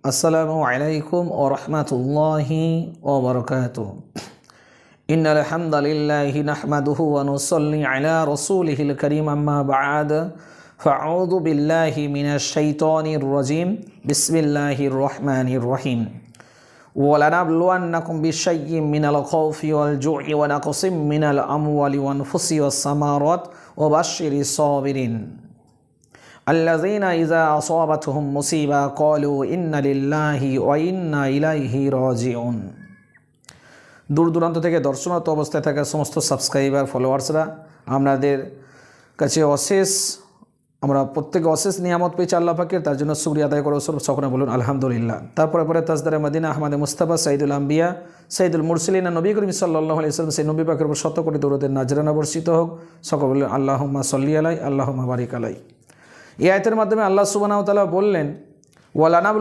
আসসালামু আলাইকুম ওয়া রাহমাতুল্লাহি ওয়া বারাকাতুহু। ইন্নাল হামদালিল্লাহি নাহমাদুহু ওয়া নুসাল্লি আলা রাসূলিহিল কারীম, আম্মা বা'দ। ফাআউযু বিল্লাহি মিনাশ শাইতানির রাজীম। বিসমিল্লাহির রহমানির রহিম। ওয়া লানাবলুওয়ান্নাকুম বিশাইয়্যিম মিনাল খাউফি ওয়াল জু'i ওয়া নাকসিম মিনাল আমওয়ালি ওয়াল আনফুসি ওয়াস সামারাত ওয়া বাশশিরিস সাবিরিন আল্লাযীনা ইযা আসাবাতহুম মুসিবা ক্বালু ইন্না লিল্লাহি ওয়া ইন্না ইলাইহি রাজিউন। দূর দূরান্ত থেকে দর্শনত অবস্থায় থাকা সমস্ত সাবস্ক্রাইবার ফলোয়ার্সরা আপনাদের কাছে আমরা প্রত্যেকে অশেষ নিয়ামত পেয়েছি আল্লাহ পাকের, তার জন্য শুকরিয়া আদায় করে সকলে বলুন আলহামদুলিল্লাহ। তারপরে তাজদারে মদিনা আহমদে মুস্তাফা সাইদুল আম্বিয়া সাইদুল মুরসালিন নবী করিম সাল্লাল্লাহু আলাইহি ওয়াসাল্লাম সেই নবী পাকের উপর শত কোটি দরুদের নাজরানা বর্ষিত হোক। সকলে বলুন আল্লাহুম্মা সাল্লি আলাই, আল্লাহুম্মা বারিক আলাই। এই আয়াতের মাধ্যমে আল্লাহ সুবহানাহু ওয়া তাআলা বললেন,